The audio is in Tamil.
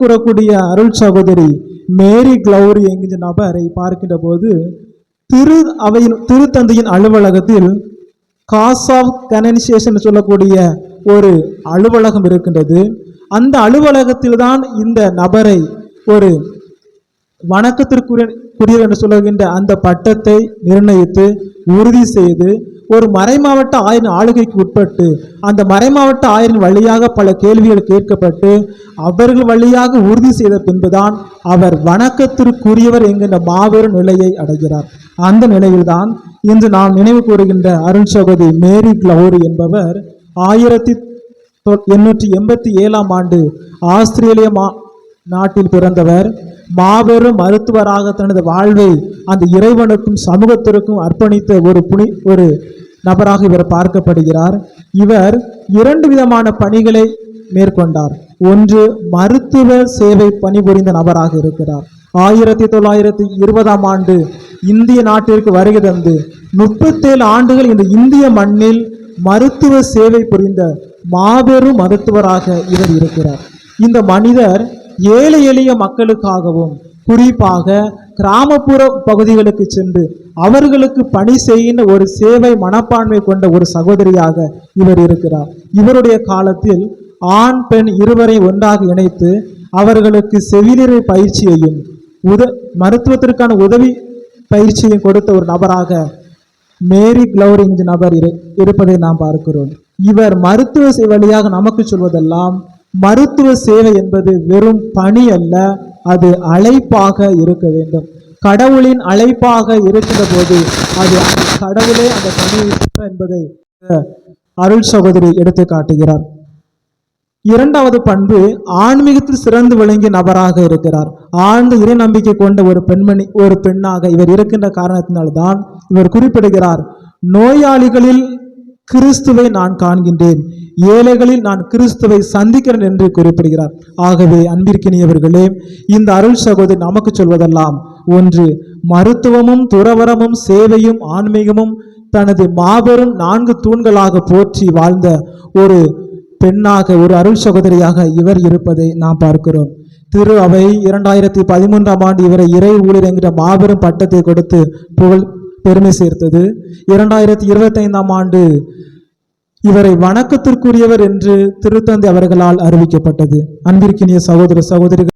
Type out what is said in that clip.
கூறக்கூடிய அருள் சகோதரி மேரி கிளௌரி என்கின்ற நபரை பார்க்கின்ற போது திருத்தந்தையின் அலுவலகத்தில் காஸ் ஆஃப் கனனைசேஷன் சொல்லக்கூடிய ஒரு அலுவலகம் இருக்கின்றது. அந்த அலுவலகத்தில் தான் இந்த நபரை ஒரு வணக்கத்திற்குரியவர் என்று சொல்லுகின்ற அந்த பட்டத்தை நிர்ணயித்து உறுதி செய்து ஒரு மறைமாவட்ட ஆயரின் ஆளுகைக்கு உட்பட்டு அந்த மறைமாவட்ட ஆயரின் வழியாக பல கேள்விகள் கேட்கப்பட்டு அவர்கள் வழியாக உறுதி செய்த பின்புதான் அவர் வணக்கத்திற்குரியவர் என்கின்ற மாபெரும் நிலையை அடைகிறார். அந்த நிலையில்தான் இன்று நாம் நினைவு கூறுகின்ற அருள் சகோதரி மேரி கிளௌரி என்பவர் 1887 ஆஸ்திரேலிய நாட்டில் பிறந்தவர். மாபெரும் மருத்துவராக தனது வாழ்வை அந்த இறைவனுக்கும் சமூகத்திற்கும் அர்ப்பணித்த ஒரு நபராக இவர் பார்க்கப்படுகிறார். இவர் 2 விதமான பணிகளை மேற்கொண்டார். ஒன்று, மருத்துவ சேவை பணிபுரிந்த நபராக இருக்கிறார். 1920 இந்திய நாட்டிற்கு வருகை தந்து 37 ஆண்டுகள் இந்த இந்திய மண்ணில் மருத்துவ சேவை புரிந்த மாபெரும் மருத்துவராக இவர் இருக்கிறார். இந்த மனிதர் ஏழை எளிய மக்களுக்காகவும் குறிப்பாக கிராமப்புற பகுதிகளுக்கு சென்று அவர்களுக்கு பணி செய்கின்ற ஒரு சேவை மனப்பான்மை கொண்ட ஒரு சகோதரியாக இவர் இருக்கிறார். இவருடைய காலத்தில் ஆண் பெண் இருவரை ஒன்றாக இணைத்து அவர்களுக்கு செவிலியர் பயிற்சியையும் மருத்துவத்திற்கான உதவி பயிற்சியையும் கொடுத்த ஒரு நபராக மேரி கிளௌரி என்ற நபர் இருப்பதை நாம் பார்க்கிறோம். இவர் மருத்துவ வழியாக நமக்கு சொல்வதெல்லாம் மருத்துவ சேவை என்பது வெறும் பணி அல்ல, அது அழைப்பாக இருக்க வேண்டும். கடவுளின் அழைப்பாக இருக்கிற போது அது கடவுளே அந்த பணியை என்பதை அருள் சகோதரி எடுத்து காட்டுகிறார். 2வது பண்பு, ஆன்மீகத்தில் சிறந்து விளங்கிய நபராக இருக்கிறார். ஆழ்ந்த இறை நம்பிக்கை கொண்ட ஒரு பெண்ணாக இவர் இருக்கின்ற காரணத்தினால்தான் இவர் குறிப்பிடுகிறார், நோயாளிகளில் கிறிஸ்துவை நான் காண்கின்றேன், ஏழைகளில் நான் கிறிஸ்துவை சந்திக்கிறேன் என்று குறிப்பிடுகிறார். ஆகவே அன்பிற்கினியவர்களே, இந்த அருள் சகோதரி நமக்கு சொல்வதெல்லாம் ஒன்று, மருத்துவமும் துறவரமும் சேவையும் ஆன்மீகமும் தனது மாபெரும் 4 தூண்களாக போற்றி வாழ்ந்த ஒரு பெண்ணாக, ஒரு அருள் சகோதரியாக இவர் இருப்பதை நாம் பார்க்கிறோம். திரு அவை 2013 இவரை இறை ஊழியர் என்கிற மாபெரும் பட்டத்தை கொடுத்து பெருமை சேர்த்தது. 2025 இவரை வணக்கத்திற்குரியவர் என்று திருத்தந்தை அவர்களால் அறிவிக்கப்பட்டது. அன்பிற்கினிய சகோதர சகோதரிகள்,